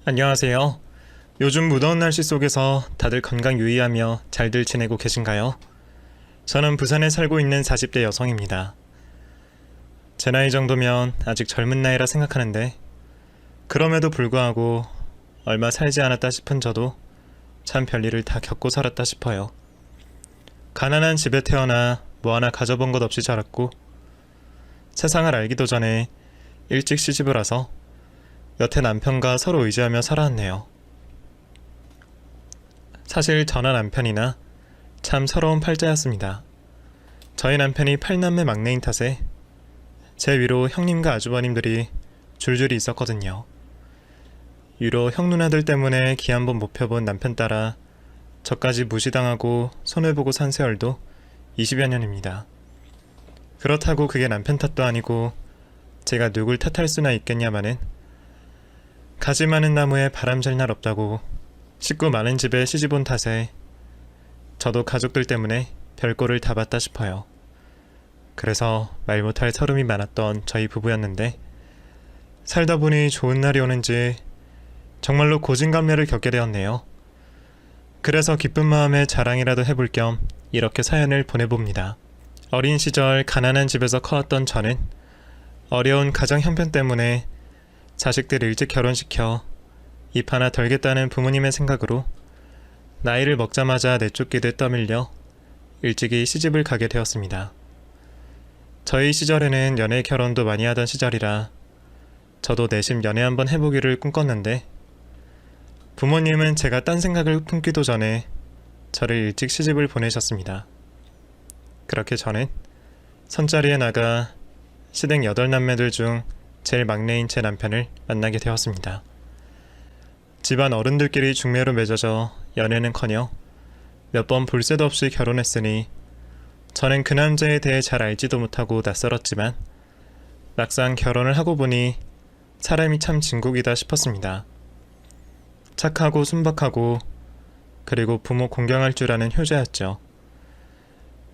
안녕하세요. 요즘 무더운 날씨 속에서 다들 건강 유의하며 잘들 지내고 계신가요? 저는 부산에 살고 있는 40대 여성입니다. 제 나이 정도면 아직 젊은 나이라 생각하는데 그럼에도 불구하고 얼마 살지 않았다 싶은 저도 참 별일을 다 겪고 살았다 싶어요. 가난한 집에 태어나 뭐 하나 가져본 것 없이 자랐고 세상을 알기도 전에 일찍 시집을 와서 여태 남편과 서로 의지하며 살아왔네요. 사실 저나 남편이나 참 서러운 팔자였습니다. 저희 남편이 8남매 막내인 탓에 제 위로 형님과 아주버님들이 줄줄이 있었거든요. 위로 형 누나들 때문에 기 한번 못 펴본 남편 따라 저까지 무시당하고 손해보고 산 세월도 20여 년입니다. 그렇다고 그게 남편 탓도 아니고 제가 누굴 탓할 수나 있겠냐마는 가지 많은 나무에 바람잘 날 없다고 식구 많은 집에 시집 온 탓에 저도 가족들 때문에 별꼴을 다 봤다 싶어요. 그래서 말 못할 서름이 많았던 저희 부부였는데 살다 보니 좋은 날이 오는지 정말로 고진감래를 겪게 되었네요. 그래서 기쁜 마음에 자랑이라도 해볼 겸 이렇게 사연을 보내봅니다. 어린 시절 가난한 집에서 커왔던 저는 어려운 가정 형편 때문에 자식들 일찍 결혼시켜 입 하나 덜겠다는 부모님의 생각으로 나이를 먹자마자 내쫓기듯 떠밀려 일찍이 시집을 가게 되었습니다. 저희 시절에는 연애 결혼도 많이 하던 시절이라 저도 내심 연애 한번 해보기를 꿈꿨는데 부모님은 제가 딴 생각을 품기도 전에 저를 일찍 시집을 보내셨습니다. 그렇게 저는 선자리에 나가 시댁 8남매들 중 제일 막내인 제 남편을 만나게 되었습니다. 집안 어른들끼리 중매로 맺어져 연애는커녕 몇 번 볼 새도 없이 결혼했으니 저는 그 남자에 대해 잘 알지도 못하고 낯설었지만 막상 결혼을 하고 보니 사람이 참 진국이다 싶었습니다. 착하고 순박하고 그리고 부모 공경할 줄 아는 효자였죠.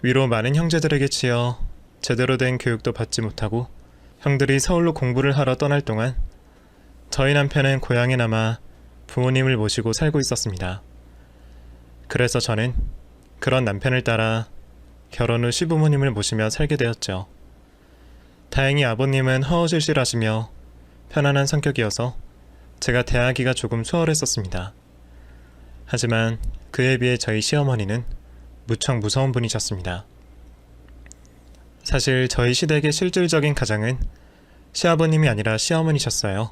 위로 많은 형제들에게 치여 제대로 된 교육도 받지 못하고 형들이 서울로 공부를 하러 떠날 동안 저희 남편은 고향에 남아 부모님을 모시고 살고 있었습니다. 그래서 저는 그런 남편을 따라 결혼 후 시부모님을 모시며 살게 되었죠. 다행히 아버님은 허허실실하시며 편안한 성격이어서 제가 대하기가 조금 수월했었습니다. 하지만 그에 비해 저희 시어머니는 무척 무서운 분이셨습니다. 사실 저희 시댁의 실질적인 가장은 시아버님이 아니라 시어머니셨어요.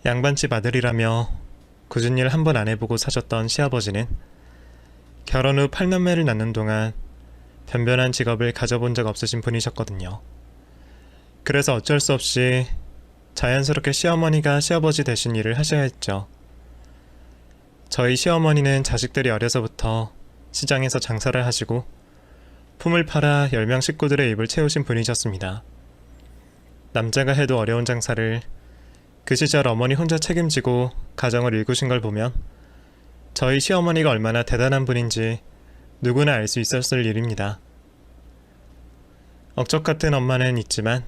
양반집 아들이라며 굳은 일 한 번 안 해보고 사셨던 시아버지는 결혼 후 8남매를 낳는 동안 변변한 직업을 가져본 적 없으신 분이셨거든요. 그래서 어쩔 수 없이 자연스럽게 시어머니가 시아버지 대신 일을 하셔야 했죠. 저희 시어머니는 자식들이 어려서부터 시장에서 장사를 하시고 품을 팔아 10명 식구들의 입을 채우신 분이셨습니다. 남자가 해도 어려운 장사를 그 시절 어머니 혼자 책임지고 가정을 일구신 걸 보면 저희 시어머니가 얼마나 대단한 분인지 누구나 알 수 있었을 일입니다. 억적 같은 엄마는 있지만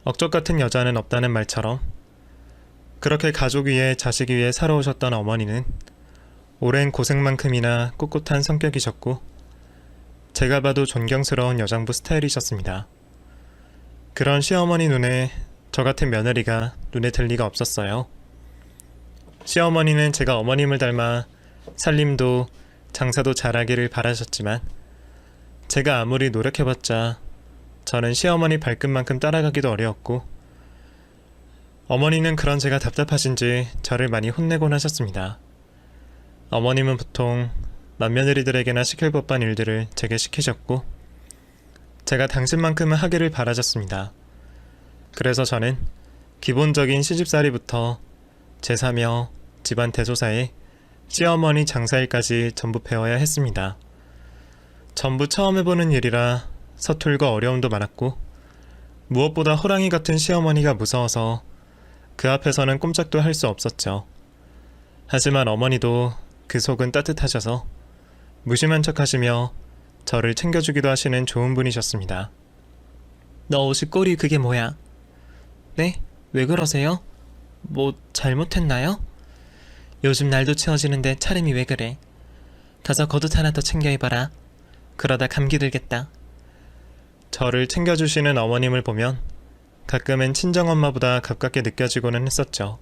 억적 같은 여자는 없다는 말처럼 그렇게 가족 위에 자식 위에 살아오셨던 어머니는 오랜 고생만큼이나 꿋꿋한 성격이셨고 제가 봐도 존경스러운 여장부 스타일이셨습니다. 그런 시어머니 눈에 저 같은 며느리가 눈에 들 리가 없었어요. 시어머니는 제가 어머님을 닮아 살림도 장사도 잘하기를 바라셨지만 제가 아무리 노력해봤자 저는 시어머니 발끝만큼 따라가기도 어려웠고 어머니는 그런 제가 답답하신지 저를 많이 혼내곤 하셨습니다. 어머님은 보통 맏며느리들에게나 시킬 법한 일들을 제게 시키셨고 제가 당신만큼은 하기를 바라셨습니다. 그래서 저는 기본적인 시집살이부터 제사며 집안 대소사에 시어머니 장사일까지 전부 배워야 했습니다. 전부 처음 해보는 일이라 서툴고 어려움도 많았고 무엇보다 호랑이 같은 시어머니가 무서워서 그 앞에서는 꼼짝도 할 수 없었죠. 하지만 어머니도 그 속은 따뜻하셔서 무심한 척 하시며 저를 챙겨주기도 하시는 좋은 분이셨습니다. 너 옷이 꼴이 그게 뭐야? 네? 왜 그러세요? 뭐 잘못했나요? 요즘 날도 추워지는데 차림이 왜 그래? 가서 겉옷 하나 더 챙겨 입어라. 그러다 감기 들겠다. 저를 챙겨주시는 어머님을 보면 가끔은 친정엄마보다 가깝게 느껴지고는 했었죠.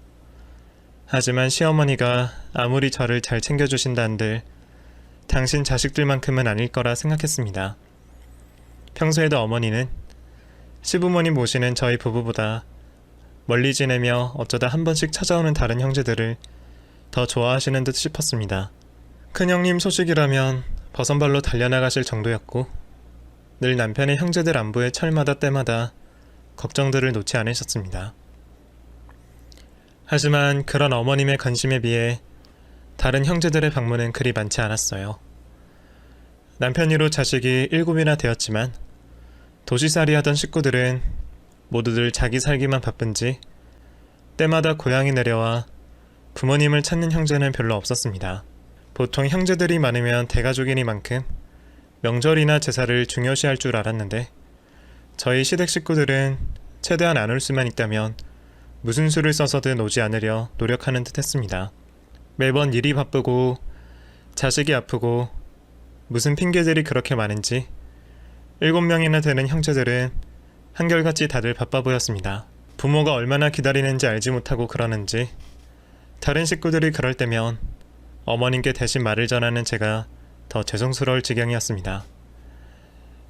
하지만 시어머니가 아무리 저를 잘 챙겨주신다 한들 당신 자식들만큼은 아닐 거라 생각했습니다. 평소에도 어머니는 시부모님 모시는 저희 부부보다 멀리 지내며 어쩌다 한 번씩 찾아오는 다른 형제들을 더 좋아하시는 듯 싶었습니다. 큰형님 소식이라면 버선발로 달려나가실 정도였고 늘 남편의 형제들 안부에 철마다 때마다 걱정들을 놓지 않으셨습니다. 하지만 그런 어머님의 관심에 비해 다른 형제들의 방문은 그리 많지 않았어요. 남편이로 자식이 7이나 되었지만 도시살이 하던 식구들은 모두들 자기 살기만 바쁜지 때마다 고향에 내려와 부모님을 찾는 형제는 별로 없었습니다. 보통 형제들이 많으면 대가족이니만큼 명절이나 제사를 중요시할 줄 알았는데 저희 시댁 식구들은 최대한 안 올 수만 있다면 무슨 수를 써서든 오지 않으려 노력하는 듯 했습니다. 매번 일이 바쁘고 자식이 아프고 무슨 핑계들이 그렇게 많은지 7명이나 되는 형제들은 한결같이 다들 바빠 보였습니다. 부모가 얼마나 기다리는지 알지 못하고 그러는지 다른 식구들이 그럴 때면 어머님께 대신 말을 전하는 제가 더 죄송스러울 지경이었습니다.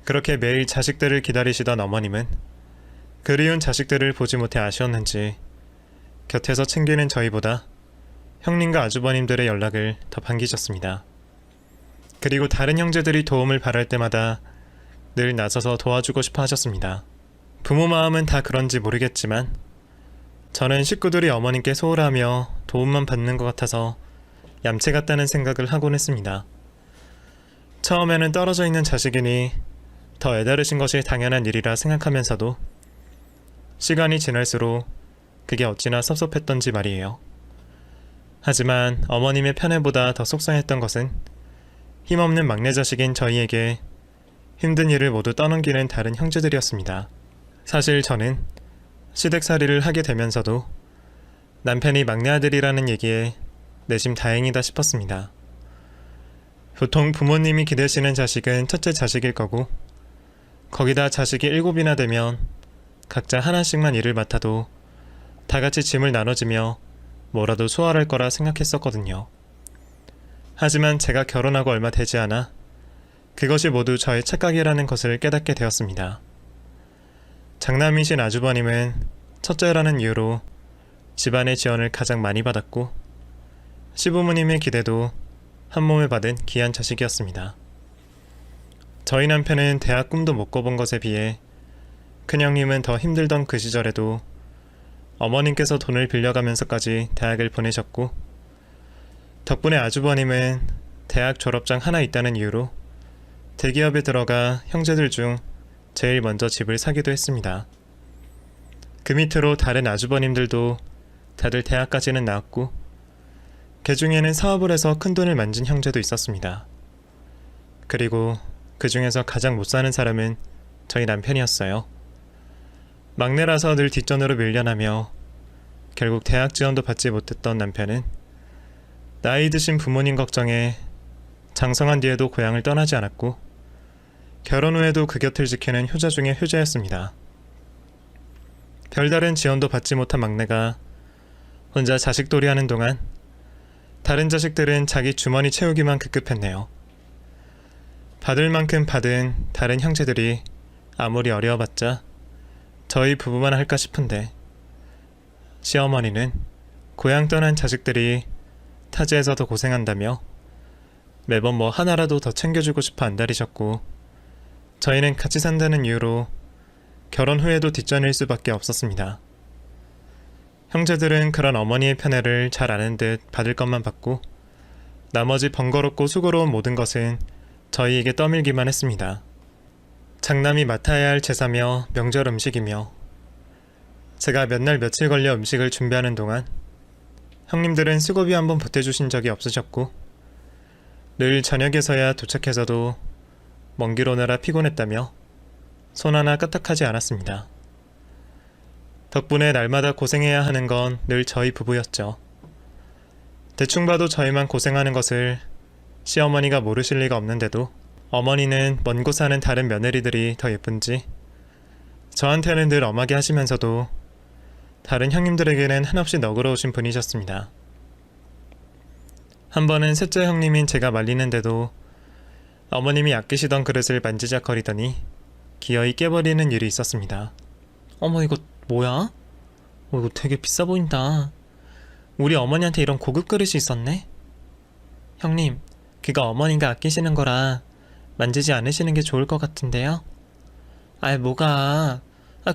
그렇게 매일 자식들을 기다리시던 어머님은 그리운 자식들을 보지 못해 아쉬웠는지 곁에서 챙기는 저희보다 형님과 아주버님들의 연락을 더 반기셨습니다. 그리고 다른 형제들이 도움을 바랄 때마다 늘 나서서 도와주고 싶어 하셨습니다. 부모 마음은 다 그런지 모르겠지만 저는 식구들이 어머님께 소홀하며 도움만 받는 것 같아서 얌체 같다는 생각을 하곤 했습니다. 처음에는 떨어져 있는 자식이니 더 애다르신 것이 당연한 일이라 생각하면서도 시간이 지날수록 그게 어찌나 섭섭했던지 말이에요. 하지만 어머님의 편애보다 더 속상했던 것은 힘없는 막내 자식인 저희에게 힘든 일을 모두 떠넘기는 다른 형제들이었습니다. 사실 저는 시댁살이를 하게 되면서도 남편이 막내 아들이라는 얘기에 내심 다행이다 싶었습니다. 보통 부모님이 기대시는 자식은 첫째 자식일 거고 거기다 자식이 7이나 되면 각자 하나씩만 일을 맡아도 다 같이 짐을 나눠지며 뭐라도 수월할 거라 생각했었거든요. 하지만 제가 결혼하고 얼마 되지 않아 그것이 모두 저의 착각이라는 것을 깨닫게 되었습니다. 장남이신 아주버님은 첫째라는 이유로 집안의 지원을 가장 많이 받았고 시부모님의 기대도 한몸에 받은 귀한 자식이었습니다. 저희 남편은 대학 꿈도 못 꿔본 것에 비해 큰형님은 더 힘들던 그 시절에도 어머님께서 돈을 빌려가면서까지 대학을 보내셨고 덕분에 아주버님은 대학 졸업장 하나 있다는 이유로 대기업에 들어가 형제들 중 제일 먼저 집을 사기도 했습니다. 그 밑으로 다른 아주버님들도 다들 대학까지는 나왔고 그 중에는 사업을 해서 큰돈을 만진 형제도 있었습니다. 그리고 그 중에서 가장 못 사는 사람은 저희 남편이었어요. 막내라서 늘 뒷전으로 밀려나며 결국 대학 지원도 받지 못했던 남편은 나이 드신 부모님 걱정에 장성한 뒤에도 고향을 떠나지 않았고 결혼 후에도 그 곁을 지키는 효자 중의 효자였습니다. 별다른 지원도 받지 못한 막내가 혼자 자식돌이 하는 동안 다른 자식들은 자기 주머니 채우기만 급급했네요. 받을 만큼 받은 다른 형제들이 아무리 어려워봤자 저희 부부만 할까 싶은데 시어머니는 고향 떠난 자식들이 타지에서 더 고생한다며 매번 뭐 하나라도 더 챙겨주고 싶어 안달이셨고 저희는 같이 산다는 이유로 결혼 후에도 뒷전일 수밖에 없었습니다. 형제들은 그런 어머니의 편애를 잘 아는 듯 받을 것만 받고 나머지 번거롭고 수고로운 모든 것은 저희에게 떠밀기만 했습니다. 장남이 맡아야 할 제사며 명절 음식이며 제가 몇 날 며칠 걸려 음식을 준비하는 동안 형님들은 수고비 한번 보태주신 적이 없으셨고 늘 저녁에서야 도착해서도 먼 길 오느라 피곤했다며 손 하나 까딱하지 않았습니다. 덕분에 날마다 고생해야 하는 건 늘 저희 부부였죠. 대충 봐도 저희만 고생하는 것을 시어머니가 모르실 리가 없는데도 어머니는 먼 곳 사는 다른 며느리들이 더 예쁜지 저한테는 늘 엄하게 하시면서도 다른 형님들에게는 한없이 너그러우신 분이셨습니다. 한 번은 셋째 형님인 제가 말리는데도 어머님이 아끼시던 그릇을 만지작거리더니 기어이 깨버리는 일이 있었습니다. 어머, 이거 뭐야? 이거 되게 비싸 보인다. 우리 어머니한테 이런 고급 그릇이 있었네? 형님, 그거 어머니가 아끼시는 거라 만지지 않으시는 게 좋을 것 같은데요? 아이, 뭐가.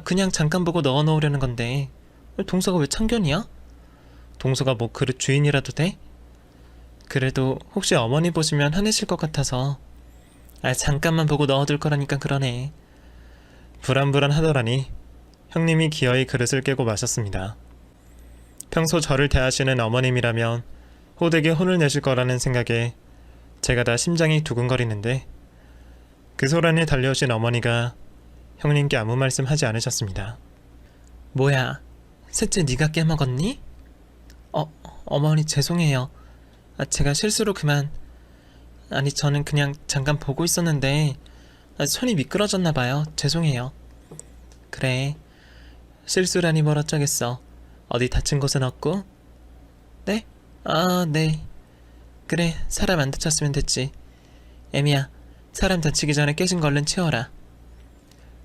그냥 잠깐 보고 넣어 놓으려는 건데 동서가 왜 참견이야? 동서가 뭐 그릇 주인이라도 돼? 그래도 혹시 어머니 보시면 화내실 것 같아서 잠깐만 보고 넣어둘 거라니까 그러네. 불안불안하더라니 형님이 기어이 그릇을 깨고 마셨습니다. 평소 저를 대하시는 어머님이라면 호되게 혼을 내실 거라는 생각에 제가 다 심장이 두근거리는데 그 소란에 달려오신 어머니가 형님께 아무 말씀 하지 않으셨습니다. 뭐야, 셋째 네가 깨먹었니? 어머니 죄송해요. 제가 실수로 그만. 아니, 저는 그냥 잠깐 보고 있었는데 손이 미끄러졌나 봐요. 죄송해요. 그래, 실수라니 뭘 어쩌겠어. 어디 다친 곳은 없고? 네? 네. 그래, 사람 안 다쳤으면 됐지. 애미야, 사람 다치기 전에 깨진 거 얼른 치워라.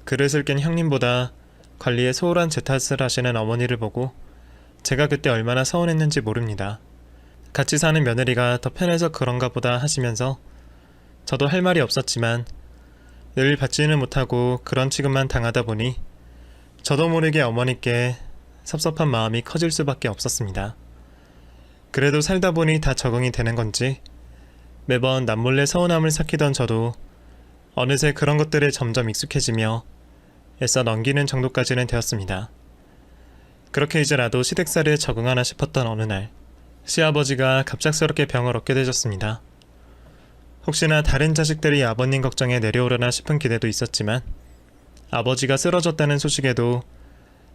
그릇을 깬 형님보다 관리에 소홀한 제 탓을 하시는 어머니를 보고 제가 그때 얼마나 서운했는지 모릅니다. 같이 사는 며느리가 더 편해서 그런가 보다 하시면서 저도 할 말이 없었지만 늘 받지는 못하고 그런 취급만 당하다 보니 저도 모르게 어머니께 섭섭한 마음이 커질 수밖에 없었습니다. 그래도 살다 보니 다 적응이 되는 건지 매번 남몰래 서운함을 삭히던 저도 어느새 그런 것들에 점점 익숙해지며 애써 넘기는 정도까지는 되었습니다. 그렇게 이제 나도 시댁살이에 적응하나 싶었던 어느 날 시아버지가 갑작스럽게 병을 얻게 되셨습니다. 혹시나 다른 자식들이 아버님 걱정에 내려오려나 싶은 기대도 있었지만 아버지가 쓰러졌다는 소식에도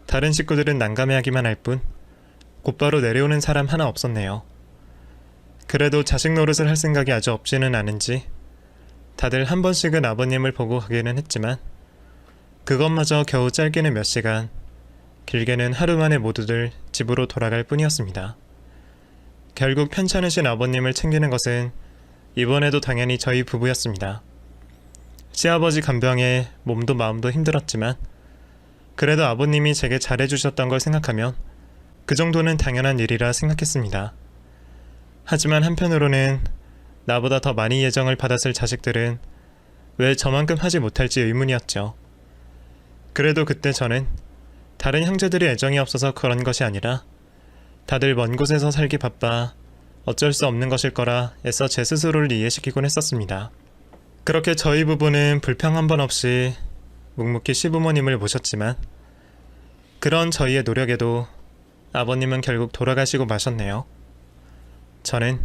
다른 식구들은 난감해하기만 할 뿐 곧바로 내려오는 사람 하나 없었네요. 그래도 자식 노릇을 할 생각이 아주 없지는 않은지 다들 한 번씩은 아버님을 보고 가기는 했지만 그것마저 겨우 짧게는 몇 시간, 길게는 하루 만에 모두들 집으로 돌아갈 뿐이었습니다. 결국 편찮으신 아버님을 챙기는 것은 이번에도 당연히 저희 부부였습니다. 시아버지 간병에 몸도 마음도 힘들었지만 그래도 아버님이 제게 잘해주셨던 걸 생각하면 그 정도는 당연한 일이라 생각했습니다. 하지만 한편으로는 나보다 더 많이 예정을 받았을 자식들은 왜 저만큼 하지 못할지 의문이었죠. 그래도 그때 저는 다른 형제들이 애정이 없어서 그런 것이 아니라 다들 먼 곳에서 살기 바빠 어쩔 수 없는 것일 거라 애써 제 스스로를 이해시키곤 했었습니다. 그렇게 저희 부부는 불평 한 번 없이 묵묵히 시부모님을 모셨지만 그런 저희의 노력에도 아버님은 결국 돌아가시고 마셨네요. 저는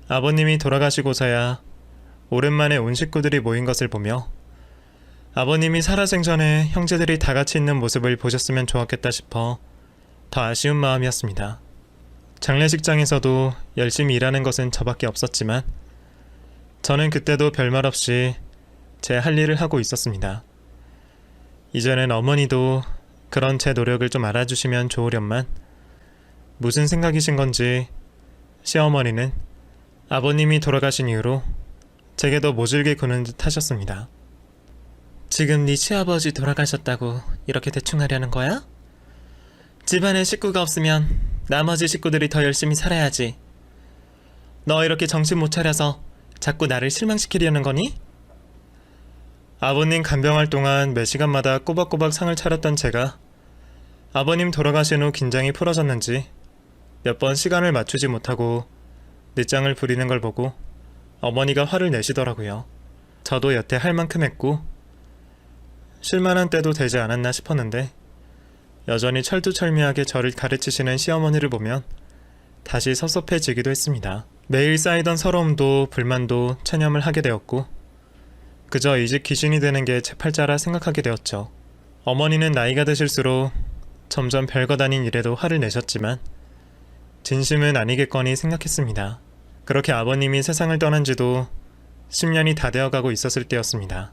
아버님이 돌아가시고서야 오랜만에 온 식구들이 모인 것을 보며 아버님이 살아생전에 형제들이 다 같이 있는 모습을 보셨으면 좋았겠다 싶어 더 아쉬운 마음이었습니다. 장례식장에서도 열심히 일하는 것은 저밖에 없었지만 저는 그때도 별말 없이 제 할 일을 하고 있었습니다. 이제는 어머니도 그런 제 노력을 좀 알아주시면 좋으련만 무슨 생각이신 건지 시어머니는 아버님이 돌아가신 이후로 제게 더 모질게 구는 듯 하셨습니다. 지금 네 시아버지 돌아가셨다고 이렇게 대충 하려는 거야? 집안에 식구가 없으면 나머지 식구들이 더 열심히 살아야지. 너 이렇게 정신 못 차려서 자꾸 나를 실망시키려는 거니? 아버님 간병할 동안 매 시간마다 꼬박꼬박 상을 차렸던 제가 아버님 돌아가신 후 긴장이 풀어졌는지 몇 번 시간을 맞추지 못하고 늦장을 부리는 걸 보고 어머니가 화를 내시더라고요. 저도 여태 할 만큼 했고 쉴만한 때도 되지 않았나 싶었는데 여전히 철두철미하게 저를 가르치시는 시어머니를 보면 다시 섭섭해지기도 했습니다. 매일 쌓이던 서러움도 불만도 체념을 하게 되었고 그저 이 집 귀신이 되는 게 제 팔자라 생각하게 되었죠. 어머니는 나이가 드실수록 점점 별것 아닌 일에도 화를 내셨지만 진심은 아니겠거니 생각했습니다. 그렇게 아버님이 세상을 떠난 지도 10년이 다 되어가고 있었을 때였습니다.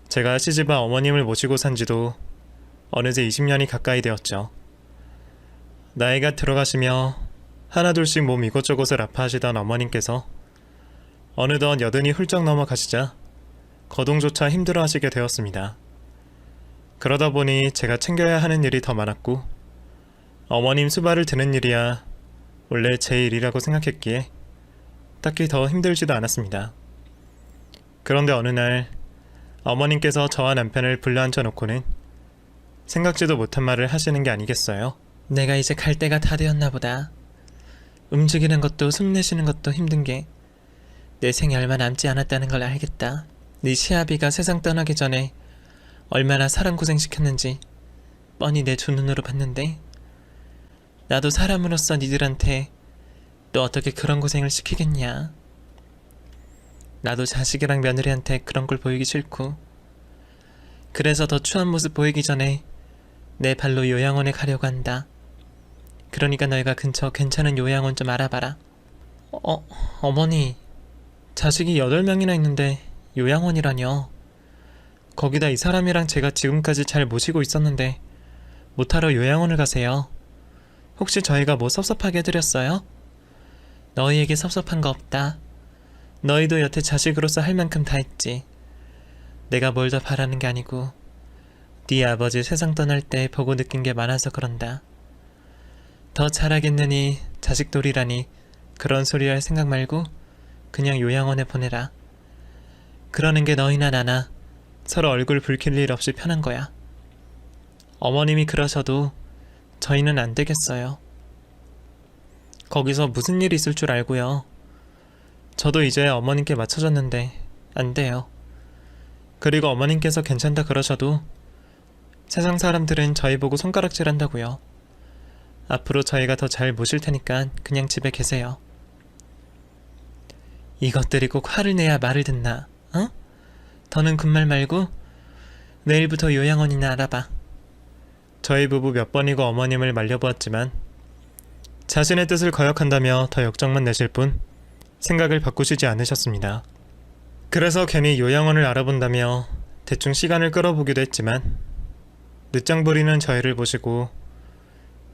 제가 시집와 어머님을 모시고 산 지도 어느새 20년이 가까이 되었죠. 나이가 들어가시며 하나둘씩 몸 이곳저곳을 아파하시던 어머님께서 어느덧 80이 훌쩍 넘어가시자 거동조차 힘들어하시게 되었습니다. 그러다 보니 제가 챙겨야 하는 일이 더 많았고 어머님 수발을 드는 일이야 원래 제 일이라고 생각했기에 딱히 더 힘들지도 않았습니다. 그런데 어느 날 어머님께서 저와 남편을 불러앉혀 놓고는 생각지도 못한 말을 하시는 게 아니겠어요? 내가 이제 갈 때가 다 되었나 보다. 움직이는 것도 숨 내쉬는 것도 힘든 게 내 생이 얼마 남지 않았다는 걸 알겠다. 네 시아비가 세상 떠나기 전에 얼마나 사람 고생시켰는지 뻔히 내 두 눈으로 봤는데 나도 사람으로서 니들한테 또 어떻게 그런 고생을 시키겠냐. 나도 자식이랑 며느리한테 그런 걸 보이기 싫고 그래서 더 추한 모습 보이기 전에 내 발로 요양원에 가려고 한다. 그러니까 너희가 근처 괜찮은 요양원 좀 알아봐라. 어머니, 자식이 8명이나 있는데 요양원이라뇨. 거기다 이 사람이랑 제가 지금까지 잘 모시고 있었는데 못하러 요양원을 가세요. 혹시 저희가 뭐 섭섭하게 해드렸어요? 너희에게 섭섭한 거 없다. 너희도 여태 자식으로서 할 만큼 다 했지. 내가 뭘 더 바라는 게 아니고 네 아버지 세상 떠날 때 보고 느낀 게 많아서 그런다. 더 잘하겠느니 자식돌이라니 그런 소리 할 생각 말고 그냥 요양원에 보내라. 그러는 게 너희나 나나 서로 얼굴 붉힐 일 없이 편한 거야. 어머님이 그러셔도 저희는 안 되겠어요. 거기서 무슨 일이 있을 줄 알고요. 저도 이제 어머님께 맞춰졌는데 안 돼요. 그리고 어머님께서 괜찮다 그러셔도 세상 사람들은 저희 보고 손가락질 한다고요. 앞으로 저희가 더 잘 모실 테니까 그냥 집에 계세요. 이것들이 꼭 화를 내야 말을 듣나, 어? 더는 군말 말고 내일부터 요양원이나 알아봐. 저희 부부 몇 번이고 어머님을 말려보았지만 자신의 뜻을 거역한다며 더 역정만 내실 뿐 생각을 바꾸시지 않으셨습니다. 그래서 괜히 요양원을 알아본다며 대충 시간을 끌어보기도 했지만 늦장 부리는 저희를 보시고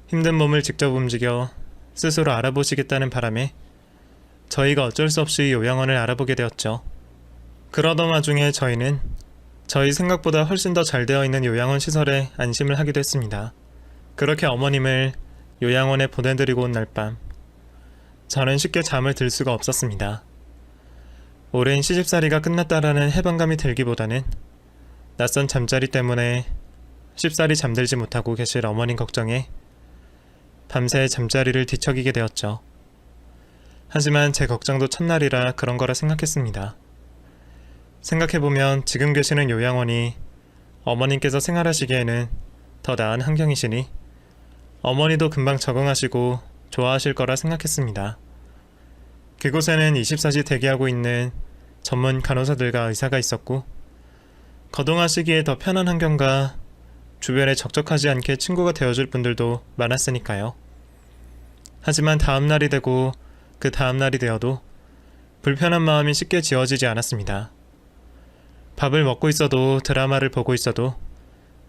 힘든 몸을 직접 움직여 스스로 알아보시겠다는 바람에 저희가 어쩔 수 없이 요양원을 알아보게 되었죠. 그러던 와중에 저희는 저희 생각보다 훨씬 더 잘 되어 있는 요양원 시설에 안심을 하기도 했습니다. 그렇게 어머님을 요양원에 보내드리고 온 날 밤, 저는 쉽게 잠을 들 수가 없었습니다. 오랜 시집살이가 끝났다라는 해방감이 들기보다는 낯선 잠자리 때문에 쉽사리 잠들지 못하고 계실 어머님 걱정에 밤새 잠자리를 뒤척이게 되었죠. 하지만 제 걱정도 첫날이라 그런 거라 생각했습니다. 생각해보면 지금 계시는 요양원이 어머님께서 생활하시기에는 더 나은 환경이시니 어머니도 금방 적응하시고 좋아하실 거라 생각했습니다. 그곳에는 24시 대기하고 있는 전문 간호사들과 의사가 있었고 거동하시기에 더 편한 환경과 주변에 적적하지 않게 친구가 되어줄 분들도 많았으니까요. 하지만 다음날이 되고 그 다음날이 되어도 불편한 마음이 쉽게 지워지지 않았습니다. 밥을 먹고 있어도 드라마를 보고 있어도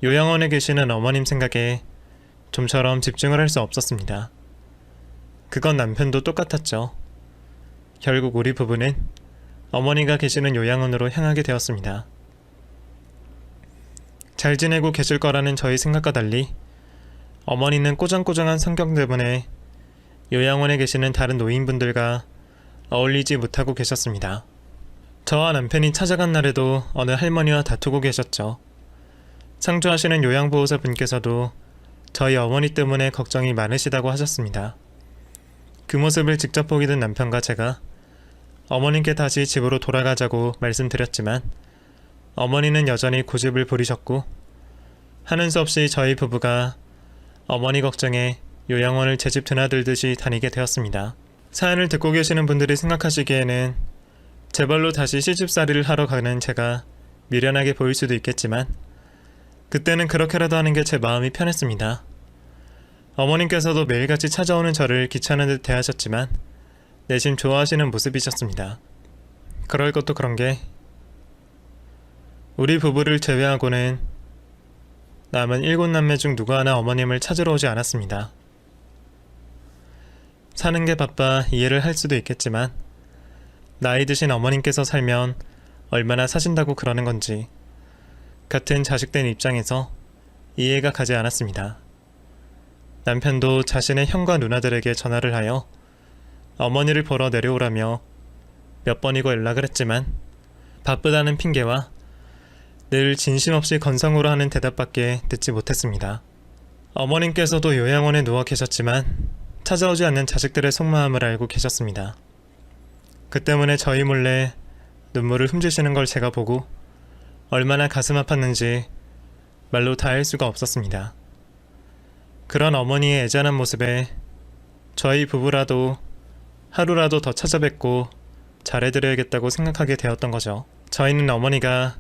요양원에 계시는 어머님 생각에 좀처럼 집중을 할 수 없었습니다. 그건 남편도 똑같았죠. 결국 우리 부부는 어머니가 계시는 요양원으로 향하게 되었습니다. 잘 지내고 계실 거라는 저희 생각과 달리 어머니는 꼬장꼬장한 성격 때문에 요양원에 계시는 다른 노인분들과 어울리지 못하고 계셨습니다. 저와 남편이 찾아간 날에도 어느 할머니와 다투고 계셨죠. 상주하시는 요양보호사 분께서도 저희 어머니 때문에 걱정이 많으시다고 하셨습니다. 그 모습을 직접 보게 된 남편과 제가 어머님께 다시 집으로 돌아가자고 말씀드렸지만 어머니는 여전히 고집을 부리셨고 하는 수 없이 저희 부부가 어머니 걱정에 요양원을 제 집 드나들듯이 다니게 되었습니다. 사연을 듣고 계시는 분들이 생각하시기에는 제 발로 다시 시집살이를 하러 가는 제가 미련하게 보일 수도 있겠지만 그때는 그렇게라도 하는 게 제 마음이 편했습니다. 어머님께서도 매일같이 찾아오는 저를 귀찮은 듯 대하셨지만 내심 좋아하시는 모습이셨습니다. 그럴 것도 그런 게 우리 부부를 제외하고는 남은 7남매 중 누구 하나 어머님을 찾으러 오지 않았습니다. 사는 게 바빠 이해를 할 수도 있겠지만 나이 드신 어머님께서 살면 얼마나 사신다고 그러는 건지 같은 자식된 입장에서 이해가 가지 않았습니다. 남편도 자신의 형과 누나들에게 전화를 하여 어머니를 보러 내려오라며 몇 번이고 연락을 했지만 바쁘다는 핑계와 늘 진심 없이 건성으로 하는 대답밖에 듣지 못했습니다. 어머님께서도 요양원에 누워 계셨지만 찾아오지 않는 자식들의 속마음을 알고 계셨습니다. 그 때문에 저희 몰래 눈물을 훔치시는 걸 제가 보고 얼마나 가슴 아팠는지 말로 다 할 수가 없었습니다. 그런 어머니의 애잔한 모습에 저희 부부라도 하루라도 더 찾아뵙고 잘해드려야겠다고 생각하게 되었던 거죠. 저희는 어머니가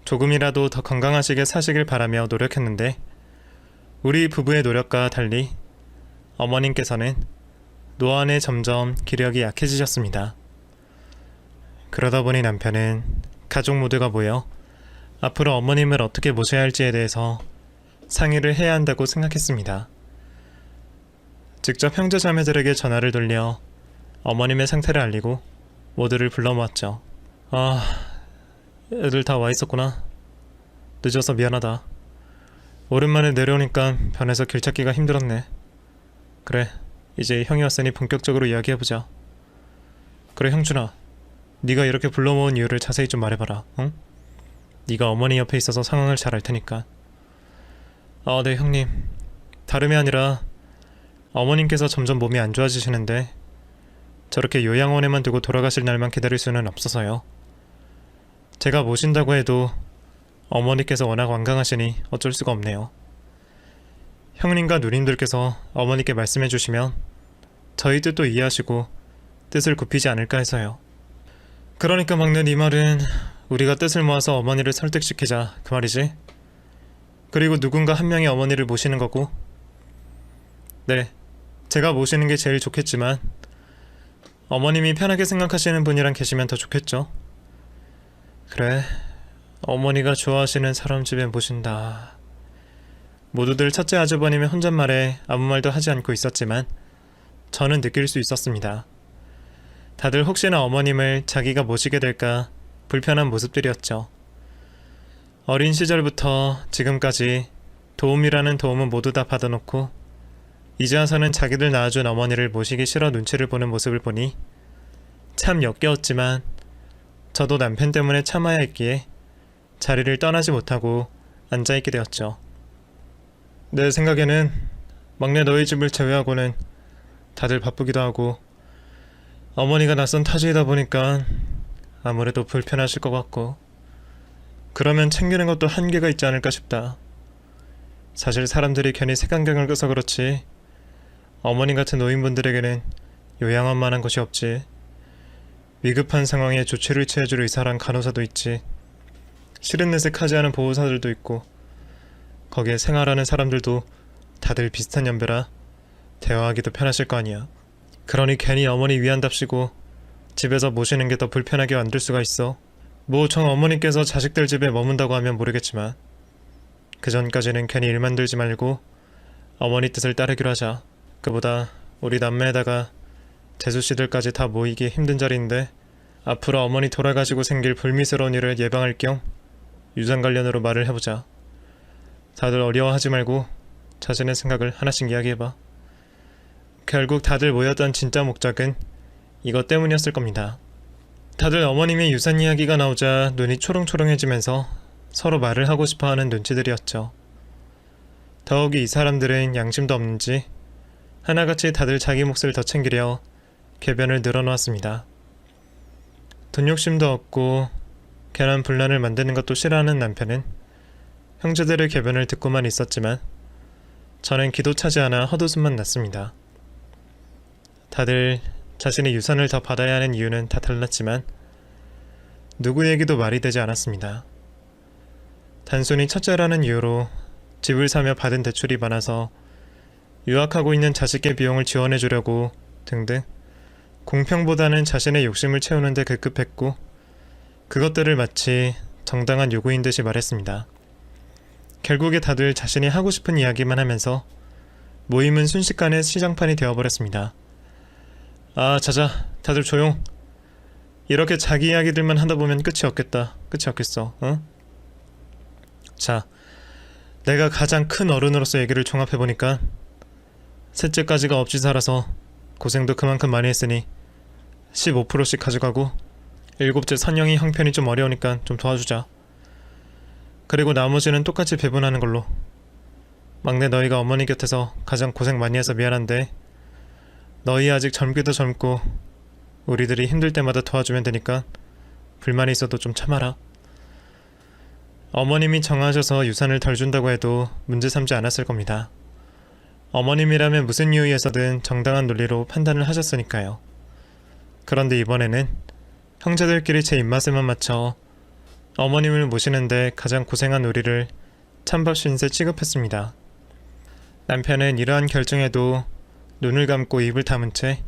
조금이라도 더 건강하시게 사시길 바라며 노력했는데 우리 부부의 노력과 달리 어머님께서는 노안에 점점 기력이 약해지셨습니다. 그러다 보니 남편은 가족 모두가 모여 앞으로 어머님을 어떻게 모셔야 할지에 대해서 상의를 해야 한다고 생각했습니다. 직접 형제 자매들에게 전화를 돌려 어머님의 상태를 알리고 모두를 불러 모았죠. 애들 다 와 있었구나. 늦어서 미안하다. 오랜만에 내려오니까 변해서 길 찾기가 힘들었네. 그래, 이제 형이 왔으니 본격적으로 이야기해보자. 그래, 형준아. 네가 이렇게 불러 모은 이유를 자세히 좀 말해봐라. 응? 네가 어머니 옆에 있어서 상황을 잘 알 테니까. 네, 형님. 다름이 아니라 어머님께서 점점 몸이 안 좋아지시는데 저렇게 요양원에만 두고 돌아가실 날만 기다릴 수는 없어서요. 제가 모신다고 해도 어머니께서 워낙 완강하시니 어쩔 수가 없네요. 형님과 누님들께서 어머니께 말씀해 주시면 저희 뜻도 이해하시고 뜻을 굽히지 않을까 해서요. 그러니까 막내 네 말은 우리가 뜻을 모아서 어머니를 설득시키자 그 말이지? 그리고 누군가 한 명이 어머니를 모시는 거고. 네, 제가 모시는 게 제일 좋겠지만 어머님이 편하게 생각하시는 분이랑 계시면 더 좋겠죠. 그래, 어머니가 좋아하시는 사람 집에 모신다. 모두들 첫째 아주버님의 혼잣말에 아무 말도 하지 않고 있었지만 저는 느낄 수 있었습니다. 다들 혹시나 어머님을 자기가 모시게 될까 불편한 모습들이었죠. 어린 시절부터 지금까지 도움이라는 도움은 모두 다 받아놓고 이제 와서는 자기들 낳아준 어머니를 모시기 싫어 눈치를 보는 모습을 보니 참 역겨웠지만 저도 남편 때문에 참아야 했기에 자리를 떠나지 못하고 앉아있게 되었죠. 내 생각에는 막내 너희 집을 제외하고는 다들 바쁘기도 하고 어머니가 낯선 타지이다 보니까 아무래도 불편하실 것 같고 그러면 챙기는 것도 한계가 있지 않을까 싶다. 사실 사람들이 괜히 색안경을 껴서 그렇지 어머니 같은 노인분들에게는 요양원만한 곳이 없지. 위급한 상황에 조치를 취해줄 의사랑 간호사도 있지. 싫은 내색하지 않은 보호사들도 있고 거기에 생활하는 사람들도 다들 비슷한 연배라 대화하기도 편하실 거 아니야. 그러니 괜히 어머니 위한답시고 집에서 모시는 게 더 불편하게 만들 수가 있어. 뭐 정 어머니께서 자식들 집에 머문다고 하면 모르겠지만 그 전까지는 괜히 일 만들지 말고 어머니 뜻을 따르기로 하자. 그보다 우리 남매에다가 재수씨들까지 다 모이기 힘든 자리인데 앞으로 어머니 돌아가시고 생길 불미스러운 일을 예방할 겸 유산 관련으로 말을 해보자. 다들 어려워하지 말고 자신의 생각을 하나씩 이야기해봐. 결국 다들 모였던 진짜 목적은 이것 때문이었을 겁니다. 다들 어머님의 유산 이야기가 나오자 눈이 초롱초롱해지면서 서로 말을 하고 싶어하는 눈치들이었죠. 더욱이 이 사람들은 양심도 없는지 하나같이 다들 자기 몫을 더 챙기려 궤변을 늘어놓았습니다. 돈 욕심도 없고 괜한 분란을 만드는 것도 싫어하는 남편은 형제들의 궤변을 듣고만 있었지만 저는 기도 차지 않아 헛웃음만 났습니다. 다들 자신의 유산을 더 받아야 하는 이유는 다 달랐지만 누구에게도 말이 되지 않았습니다. 단순히 첫째라는 이유로 집을 사며 받은 대출이 많아서 유학하고 있는 자식의 비용을 지원해 주려고 등등 공평보다는 자신의 욕심을 채우는 데 급급했고 그것들을 마치 정당한 요구인 듯이 말했습니다. 결국에 다들 자신이 하고 싶은 이야기만 하면서 모임은 순식간에 시장판이 되어버렸습니다. 아, 자자, 다들 조용. 이렇게 자기 이야기들만 하다 보면 끝이 없겠다. 끝이 없겠어, 어? 자, 내가 가장 큰 어른으로서 얘기를 종합해보니까 셋째까지가 없이 살아서 고생도 그만큼 많이 했으니 15%씩 가져가고 일곱째 선영이 형편이 좀 어려우니까 좀 도와주자. 그리고 나머지는 똑같이 배분하는 걸로. 막내 너희가 어머니 곁에서 가장 고생 많이 해서 미안한데 너희 아직 젊기도 젊고 우리들이 힘들 때마다 도와주면 되니까 불만이 있어도 좀 참아라. 어머님이 정하셔서 유산을 덜 준다고 해도 문제 삼지 않았을 겁니다. 어머님이라면 무슨 이유에서든 정당한 논리로 판단을 하셨으니까요. 그런데 이번에는 형제들끼리 제 입맛에만 맞춰 어머님을 모시는데 가장 고생한 우리를 찬밥 신세 취급했습니다. 남편은 이러한 결정에도 눈을 감고 입을 다문 채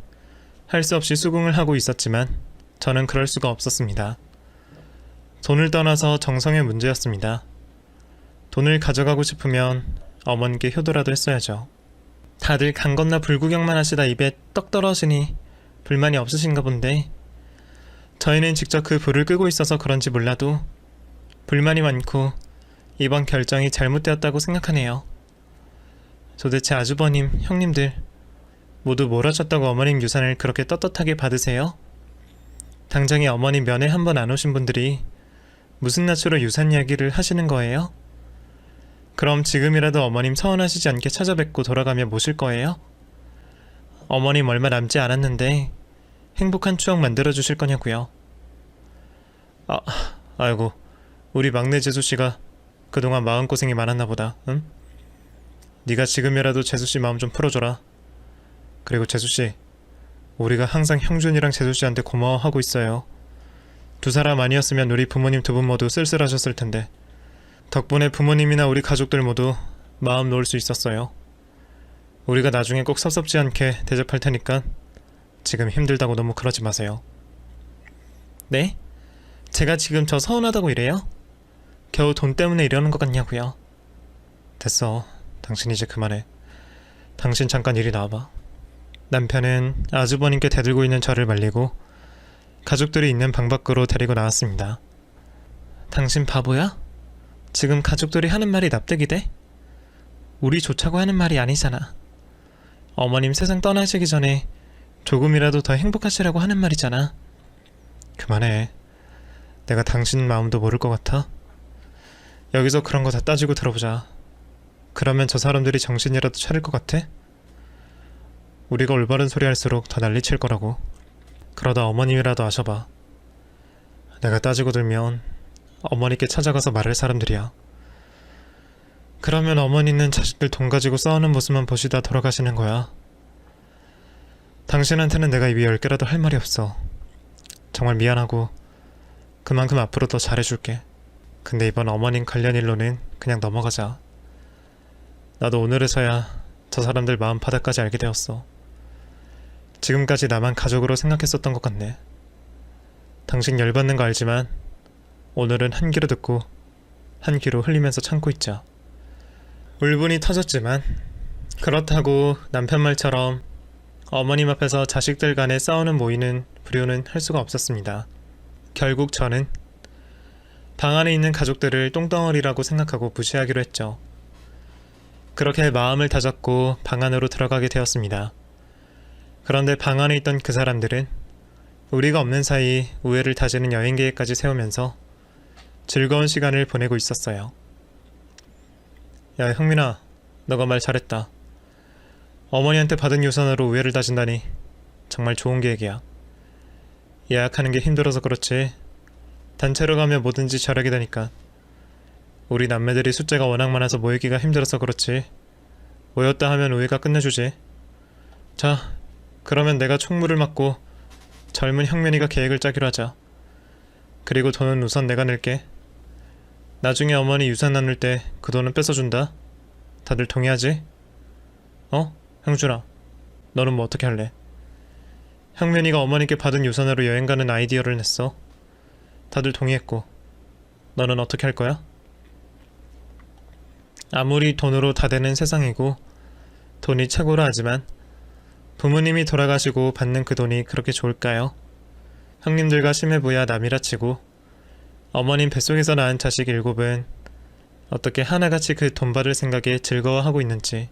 할 수 없이 수긍을 하고 있었지만 저는 그럴 수가 없었습니다. 돈을 떠나서 정성의 문제였습니다. 돈을 가져가고 싶으면 어머니께 효도라도 했어야죠. 다들 강 건너 불구경만 하시다 입에 떡 떨어지니 불만이 없으신가 본데 저희는 직접 그 불을 끄고 있어서 그런지 몰라도 불만이 많고 이번 결정이 잘못되었다고 생각하네요. 도대체 아주버님, 형님들 모두 뭘 하셨다고 어머님 유산을 그렇게 떳떳하게 받으세요? 당장에 어머님 면회 한번 안 오신 분들이 무슨 낯으로 유산 이야기를 하시는 거예요? 그럼 지금이라도 어머님 서운하시지 않게 찾아뵙고 돌아가며 모실 거예요? 어머님 얼마 남지 않았는데 행복한 추억 만들어 주실 거냐고요. 아이고, 우리 막내 재수씨가 그동안 마음고생이 많았나 보다. 응? 네가 지금이라도 재수씨 마음 좀 풀어줘라. 그리고 재수씨, 우리가 항상 형준이랑 재수씨한테 고마워하고 있어요. 두 사람 아니었으면 우리 부모님 두 분 모두 쓸쓸하셨을 텐데 덕분에 부모님이나 우리 가족들 모두 마음 놓을 수 있었어요. 우리가 나중에 꼭 섭섭지 않게 대접할 테니까 지금 힘들다고 너무 그러지 마세요. 네? 제가 지금 저 서운하다고 이래요? 겨우 돈 때문에 이러는 것 같냐고요. 됐어. 당신 이제 그만해. 당신 잠깐 이리 나와봐. 남편은 아주버님께 대들고 있는 저를 말리고 가족들이 있는 방 밖으로 데리고 나왔습니다. 당신 바보야? 지금 가족들이 하는 말이 납득이 돼? 우리 좋자고 하는 말이 아니잖아. 어머님 세상 떠나시기 전에 조금이라도 더 행복하시라고 하는 말이잖아. 그만해. 내가 당신 마음도 모를 것 같아? 여기서 그런 거 다 따지고 들어보자. 그러면 저 사람들이 정신이라도 차릴 것 같아? 우리가 올바른 소리 할수록 더 난리칠 거라고. 그러다 어머님이라도 아셔봐. 내가 따지고 들면 어머니께 찾아가서 말할 사람들이야. 그러면 어머니는 자식들 돈 가지고 싸우는 모습만 보시다 돌아가시는 거야. 당신한테는 내가 입이 10개라도 할 말이 없어. 정말 미안하고 그만큼 앞으로 더 잘해줄게. 근데 이번 어머님 관련 일로는 그냥 넘어가자. 나도 오늘에서야 저 사람들 마음 바닥까지 알게 되었어. 지금까지 나만 가족으로 생각했었던 것 같네. 당신 열받는 거 알지만 오늘은 한 귀로 듣고 한 귀로 흘리면서 참고 있자. 울분이 터졌지만 그렇다고 남편 말처럼 어머님 앞에서 자식들 간에 싸우는 모이는 불효는 할 수가 없었습니다. 결국 저는 방 안에 있는 가족들을 똥덩어리라고 생각하고 무시하기로 했죠. 그렇게 마음을 다잡고 방 안으로 들어가게 되었습니다. 그런데 방 안에 있던 그 사람들은 우리가 없는 사이 우애를 다지는 여행 계획까지 세우면서 즐거운 시간을 보내고 있었어요. 야, 형민아, 너가 말 잘했다. 어머니한테 받은 유산으로 우애를 다진다니 정말 좋은 계획이야. 예약하는 게 힘들어서 그렇지 단체로 가면 뭐든지 잘하게 되니까. 우리 남매들이 숫자가 워낙 많아서 모이기가 힘들어서 그렇지 모였다 하면 우애가 끝내주지. 자, 그러면 내가 총무를 맡고 젊은 형민이가 계획을 짜기로 하자. 그리고 돈은 우선 내가 낼게. 나중에 어머니 유산 나눌 때 그 돈은 뺏어준다. 다들 동의하지? 형준아, 너는 뭐 어떻게 할래? 형면이가 어머니께 받은 유산으로 여행 가는 아이디어를 냈어. 다들 동의했고, 너는 어떻게 할 거야? 아무리 돈으로 다 되는 세상이고 돈이 최고라 하지만 부모님이 돌아가시고 받는 그 돈이 그렇게 좋을까요? 형님들과 심해보야 남이라 치고 어머님 뱃속에서 낳은 자식 7은 어떻게 하나같이 그 돈 받을 생각에 즐거워하고 있는지.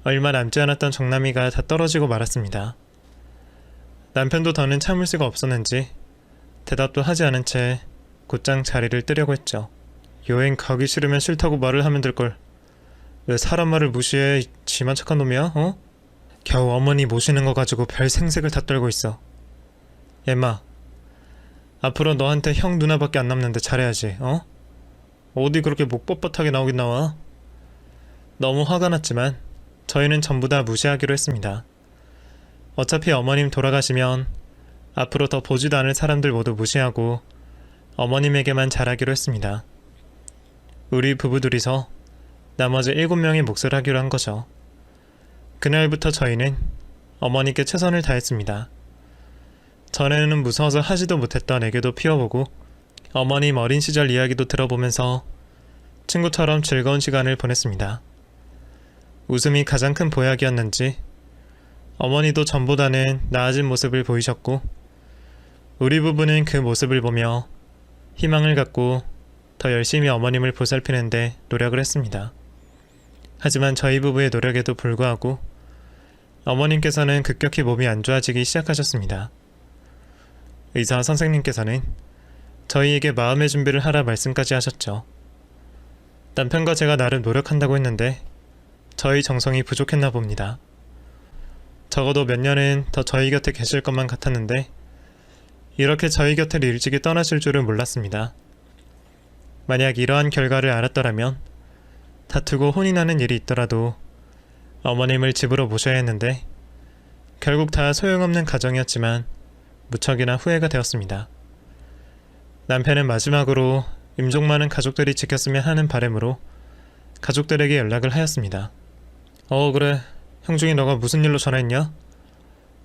얼마 남지 않았던 정남이가 다 떨어지고 말았습니다. 남편도 더는 참을 수가 없었는지 대답도 하지 않은 채 곧장 자리를 뜨려고 했죠. 여행 가기 싫으면 싫다고 말을 하면 될걸. 왜 사람 말을 무시해? 지만 착한 놈이야? 겨우 어머니 모시는 거 가지고 별 생색을 다 떨고 있어. 엠마, 앞으로 너한테 형 누나밖에 안 남는데 잘해야지. 어디 그렇게 목 뻣뻣하게 나오긴 나와. 너무 화가 났지만 저희는 전부 다 무시하기로 했습니다. 어차피 어머님 돌아가시면 앞으로 더 보지도 않을 사람들 모두 무시하고 어머님에게만 잘하기로 했습니다. 우리 부부 둘이서 나머지 7명의 몫을 하기로 한 거죠. 그날부터 저희는 어머니께 최선을 다했습니다. 전에는 무서워서 하지도 못했던 애교도 피워보고 어머님 어린 시절 이야기도 들어보면서 친구처럼 즐거운 시간을 보냈습니다. 웃음이 가장 큰 보약이었는지 어머니도 전보다는 나아진 모습을 보이셨고 우리 부부는 그 모습을 보며 희망을 갖고 더 열심히 어머님을 보살피는데 노력을 했습니다. 하지만 저희 부부의 노력에도 불구하고 어머님께서는 급격히 몸이 안 좋아지기 시작하셨습니다. 의사 선생님께서는 저희에게 마음의 준비를 하라 말씀까지 하셨죠. 남편과 제가 나름 노력한다고 했는데 저희 정성이 부족했나 봅니다. 적어도 몇 년은 더 저희 곁에 계실 것만 같았는데 이렇게 저희 곁을 일찍이 떠나실 줄은 몰랐습니다. 만약 이러한 결과를 알았더라면 다투고 혼이 나는 일이 있더라도 어머님을 집으로 모셔야 했는데 결국 다 소용없는 가정이었지만 무척이나 후회가 되었습니다. 남편은 마지막으로 임종 많은 가족들이 지켰으면 하는 바람으로 가족들에게 연락을 하였습니다. 그래, 형중이 너가 무슨 일로 전화했냐?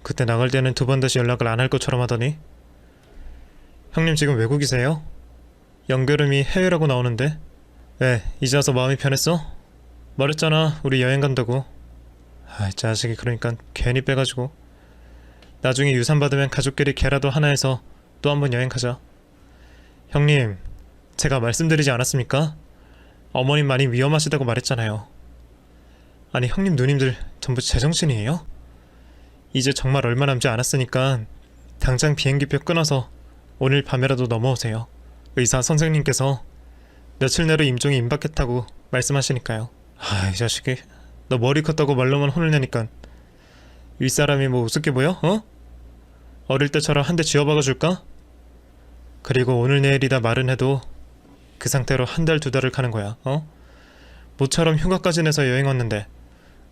그때 나갈 때는 2번 다시 연락을 안 할 것처럼 하더니. 형님 지금 외국이세요? 연결음이 해외라고 나오는데. 왜, 이제 와서 마음이 편했어? 말했잖아, 우리 여행 간다고. 자식이 그러니까 괜히 빼가지고. 나중에 유산 받으면 가족끼리 개라도 하나 해서 또 한번 여행 가자. 형님, 제가 말씀드리지 않았습니까? 어머님 많이 위험하시다고 말했잖아요. 아니, 형님 누님들 전부 제정신이에요? 이제 정말 얼마 남지 않았으니까 당장 비행기표 끊어서 오늘 밤에라도 넘어오세요. 의사 선생님께서 며칠 내로 임종이 임박했다고 말씀하시니까요. 이 자식이, 너 머리 컸다고 말로만 혼을 내니까 윗사람이 뭐 우습게 보여? 어릴 때처럼 한 대 쥐어박아 줄까? 그리고 오늘 내일이다 말은 해도 그 상태로 1달 2달을 가는 거야. 모처럼 휴가까지 내서 여행 왔는데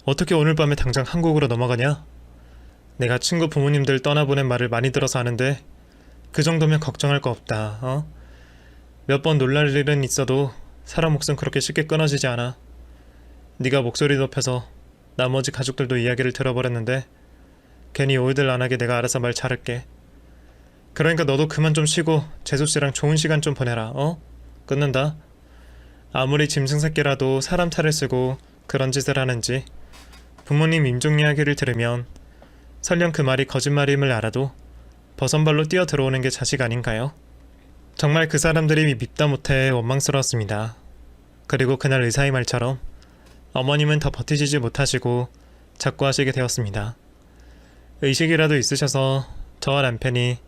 어떻게 오늘 밤에 당장 한국으로 넘어가냐? 내가 친구 부모님들 떠나보낸 말을 많이 들어서 아는데 그 정도면 걱정할 거 없다. 몇 번 놀랄 일은 있어도 사람 목숨 그렇게 쉽게 끊어지지 않아. 네가 목소리 높여서 나머지 가족들도 이야기를 들어버렸는데 괜히 오해들 안 하게 내가 알아서 말 잘할게. 그러니까 너도 그만 좀 쉬고 재수씨랑 좋은 시간 좀 보내라. 끊는다. 아무리 짐승 새끼라도 사람 탈을 쓰고 그런 짓을 하는지 부모님 임종 이야기를 들으면 설령 그 말이 거짓말임을 알아도 버선발로 뛰어 들어오는 게 자식 아닌가요? 정말 그 사람들이 밉다 못해 원망스러웠습니다. 그리고 그날 의사의 말처럼 어머님은 더 버티지 못하시고 자꾸 하시게 되었습니다. 의식이라도 있으셔서 저와 남편이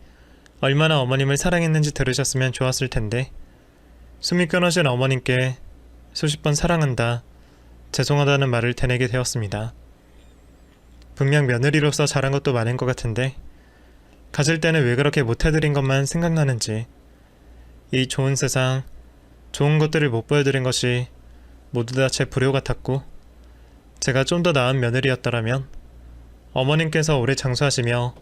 얼마나 어머님을 사랑했는지 들으셨으면 좋았을 텐데 숨이 끊어진 어머님께 수십 번 사랑한다, 죄송하다는 말을 되내게 되었습니다. 분명 며느리로서 잘한 것도 많은 것 같은데 가질 때는 왜 그렇게 못해드린 것만 생각나는지, 이 좋은 세상, 좋은 것들을 못 보여드린 것이 모두 다 제 불효 같았고 제가 좀 더 나은 며느리였더라면 어머님께서 오래 장수하시며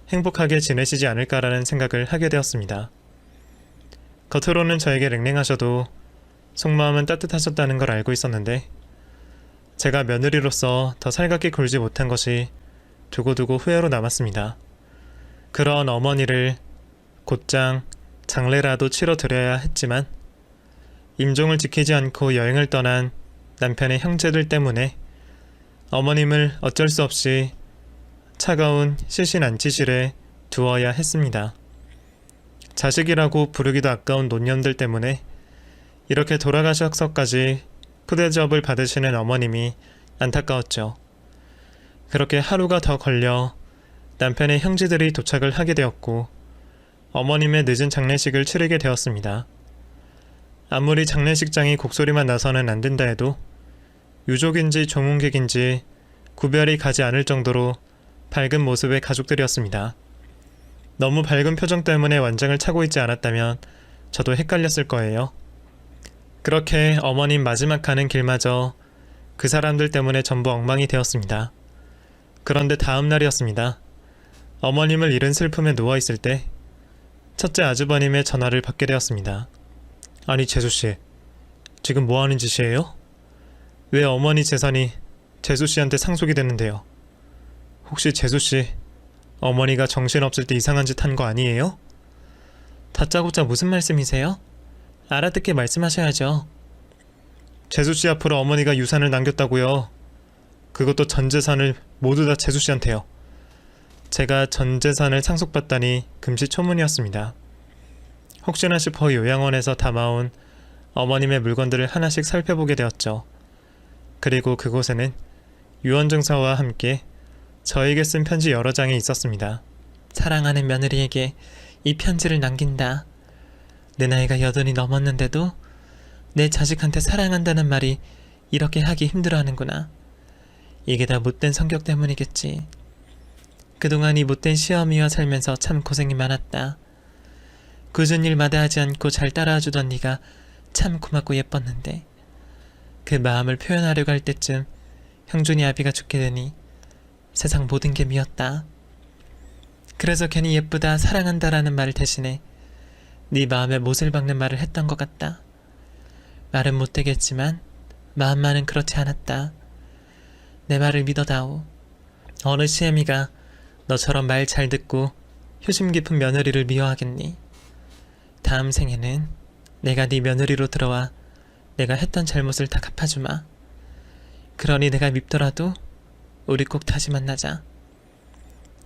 행복하게 지내시지 않을까라는 생각을 하게 되었습니다. 겉으로는 저에게 냉랭하셔도 속마음은 따뜻하셨다는 걸 알고 있었는데 제가 며느리로서 더 살갑게 굴지 못한 것이 두고두고 후회로 남았습니다. 그런 어머니를 곧장 장례라도 치러드려야 했지만 임종을 지키지 않고 여행을 떠난 남편의 형제들 때문에 어머님을 어쩔 수 없이 차가운 시신 안치실에 두어야 했습니다. 자식이라고 부르기도 아까운 노년들 때문에 이렇게 돌아가셔서까지 푸대접을 받으시는 어머님이 안타까웠죠. 그렇게 하루가 더 걸려 남편의 형제들이 도착을 하게 되었고 어머님의 늦은 장례식을 치르게 되었습니다. 아무리 장례식장이 곡소리만 나서는 안 된다 해도 유족인지 조문객인지 구별이 가지 않을 정도로 밝은 모습의 가족들이었습니다. 너무 밝은 표정 때문에 완장을 차고 있지 않았다면 저도 헷갈렸을 거예요. 그렇게 어머님 마지막 가는 길마저 그 사람들 때문에 전부 엉망이 되었습니다. 그런데 다음 날이었습니다. 어머님을 잃은 슬픔에 누워있을 때 첫째 아주버님의 전화를 받게 되었습니다. 아니 재수씨, 지금 뭐하는 짓이에요? 왜 어머니 재산이 재수씨한테 상속이 됐는데요? 혹시 재수씨 어머니가 정신없을 때 이상한 짓 한 거 아니에요? 다짜고짜 무슨 말씀이세요? 알아듣게 말씀하셔야죠. 재수씨 앞으로 어머니가 유산을 남겼다고요. 그것도 전 재산을 모두 다 재수씨한테요. 제가 전 재산을 상속받다니 금시초문이었습니다. 혹시나 싶어 요양원에서 담아온 어머님의 물건들을 하나씩 살펴보게 되었죠. 그리고 그곳에는 유언증서와 함께 저에게 쓴 편지 여러 장이 있었습니다. 사랑하는 며느리에게 이 편지를 남긴다. 내 나이가 80이 넘었는데도 내 자식한테 사랑한다는 말이 이렇게 하기 힘들어하는구나. 이게 다 못된 성격 때문이겠지. 그동안 이 못된 시어미와 살면서 참 고생이 많았다. 굳은 일 마다하지 않고 잘 따라와주던 네가 참 고맙고 예뻤는데 그 마음을 표현하려고 할 때쯤 형준이 아비가 죽게 되니 세상 모든 게 미었다. 그래서 괜히 예쁘다 사랑한다라는 말 대신에 네 마음에 못을 박는 말을 했던 것 같다. 말은 못되겠지만 마음만은 그렇지 않았다. 내 말을 믿어다오. 어느 시애미가 너처럼 말 잘 듣고 효심 깊은 며느리를 미워하겠니? 다음 생에는 내가 네 며느리로 들어와 내가 했던 잘못을 다 갚아주마. 그러니 내가 밉더라도 우리 꼭 다시 만나자.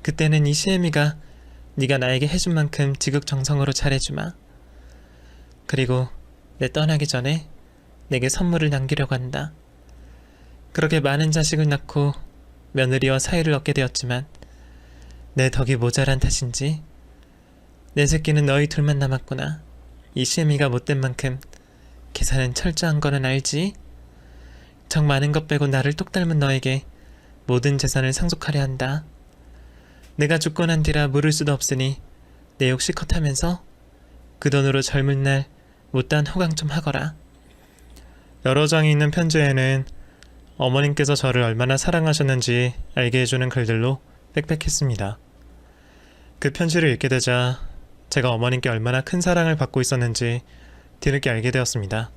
그때는 이 시애미가 네가 나에게 해준 만큼 지극정성으로 잘해주마. 그리고 내 떠나기 전에 내게 선물을 남기려고 한다. 그렇게 많은 자식을 낳고 며느리와 사이를 얻게 되었지만 내 덕이 모자란 탓인지 내 새끼는 너희 둘만 남았구나. 이 시애미가 못된 만큼 계산은 철저한 거는 알지? 정 많은 것 빼고 나를 똑 닮은 너에게 모든 재산을 상속하려 한다. 내가 죽고 난 뒤라 물을 수도 없으니 내 욕 실컷하면서 그 돈으로 젊은 날 못다한 호강 좀 하거라. 여러 장이 있는 편지에는 어머님께서 저를 얼마나 사랑하셨는지 알게 해주는 글들로 빽빽했습니다. 그 편지를 읽게 되자 제가 어머님께 얼마나 큰 사랑을 받고 있었는지 뒤늦게 알게 되었습니다.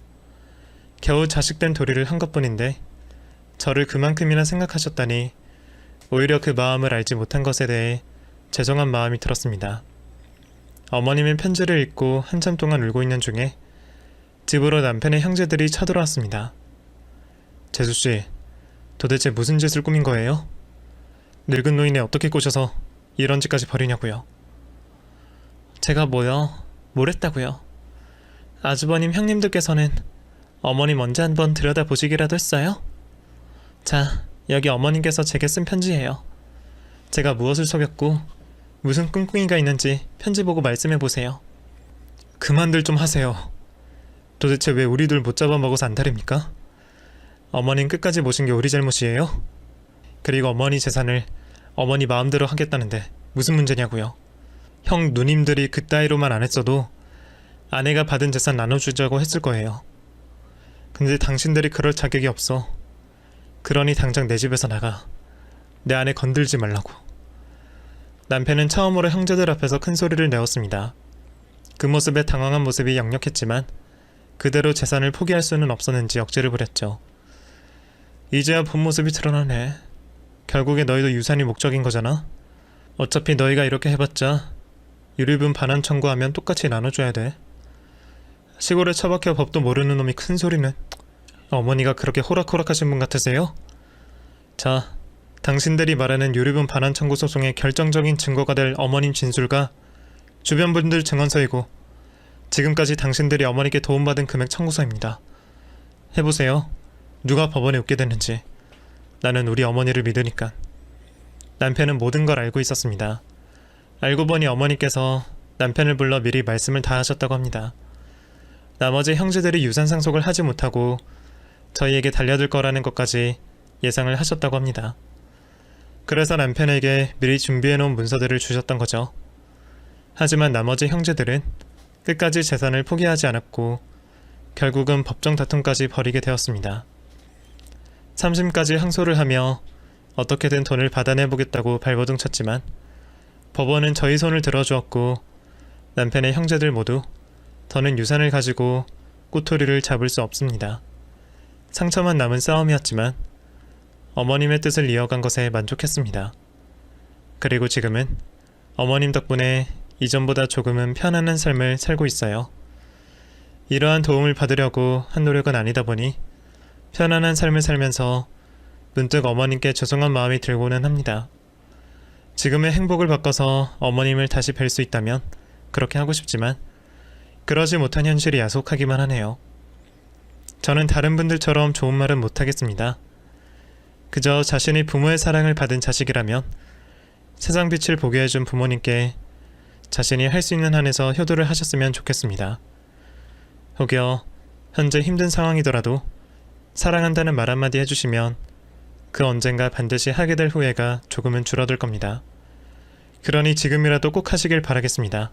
겨우 자식된 도리를 한 것뿐인데 저를 그만큼이나 생각하셨다니 오히려 그 마음을 알지 못한 것에 대해 죄송한 마음이 들었습니다. 어머님의 편지를 읽고 한참 동안 울고 있는 중에 집으로 남편의 형제들이 쳐들어왔습니다. 재수씨, 도대체 무슨 짓을 꾸민 거예요? 늙은 노인에 어떻게 꼬셔서 이런 짓까지 벌이냐고요? 제가 뭐요? 뭘 했다고요? 아주버님 형님들께서는 어머님 언제 한번 들여다보시기라도 했어요? 자, 여기 어머님께서 제게 쓴 편지예요. 제가 무엇을 속였고 무슨 꿍꿍이가 있는지 편지 보고 말씀해보세요. 그만들 좀 하세요. 도대체 왜 우리들 못 잡아먹어서 안달입니까? 어머님 끝까지 모신 게 우리 잘못이에요? 그리고 어머니 재산을 어머니 마음대로 하겠다는데 무슨 문제냐고요? 형 누님들이 그따위로만 안 했어도 아내가 받은 재산 나눠주자고 했을 거예요. 근데 당신들이 그럴 자격이 없어. 그러니 당장 내 집에서 나가. 내 아내 건들지 말라고. 남편은 처음으로 형제들 앞에서 큰 소리를 내었습니다. 그 모습에 당황한 모습이 역력했지만 그대로 재산을 포기할 수는 없었는지 억지를 부렸죠. 이제야 본 모습이 드러나네. 결국에 너희도 유산이 목적인 거잖아. 어차피 너희가 이렇게 해봤자 유류분 반환 청구하면 똑같이 나눠줘야 돼. 시골에 처박혀 법도 모르는 놈이 큰 소리는. 어머니가 그렇게 호락호락하신 분 같으세요? 자, 당신들이 말하는 유류분 반환 청구 소송의 결정적인 증거가 될 어머님 진술과 주변 분들 증언서이고 지금까지 당신들이 어머니께 도움받은 금액 청구서입니다. 해보세요. 누가 법원에 웃게 됐는지. 나는 우리 어머니를 믿으니까. 남편은 모든 걸 알고 있었습니다. 알고 보니 어머니께서 남편을 불러 미리 말씀을 다 하셨다고 합니다. 나머지 형제들이 유산 상속을 하지 못하고 저희에게 달려들 거라는 것까지 예상을 하셨다고 합니다. 그래서 남편에게 미리 준비해놓은 문서들을 주셨던 거죠. 하지만 나머지 형제들은 끝까지 재산을 포기하지 않았고 결국은 법정 다툼까지 벌이게 되었습니다. 3심까지 항소를 하며 어떻게든 돈을 받아내보겠다고 발버둥 쳤지만 법원은 저희 손을 들어주었고 남편의 형제들 모두 더는 유산을 가지고 꼬투리를 잡을 수 없습니다. 상처만 남은 싸움이었지만 어머님의 뜻을 이어간 것에 만족했습니다. 그리고 지금은 어머님 덕분에 이전보다 조금은 편안한 삶을 살고 있어요. 이러한 도움을 받으려고 한 노력은 아니다 보니 편안한 삶을 살면서 문득 어머님께 죄송한 마음이 들고는 합니다. 지금의 행복을 바꿔서 어머님을 다시 뵐 수 있다면 그렇게 하고 싶지만 그러지 못한 현실이 야속하기만 하네요. 저는 다른 분들처럼 좋은 말은 못하겠습니다. 그저 자신이 부모의 사랑을 받은 자식이라면 세상 빛을 보게 해준 부모님께 자신이 할 수 있는 한에서 효도를 하셨으면 좋겠습니다. 혹여 현재 힘든 상황이더라도 사랑한다는 말 한마디 해주시면 그 언젠가 반드시 하게 될 후회가 조금은 줄어들 겁니다. 그러니 지금이라도 꼭 하시길 바라겠습니다.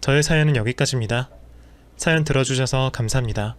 저의 사연은 여기까지입니다. 사연 들어주셔서 감사합니다.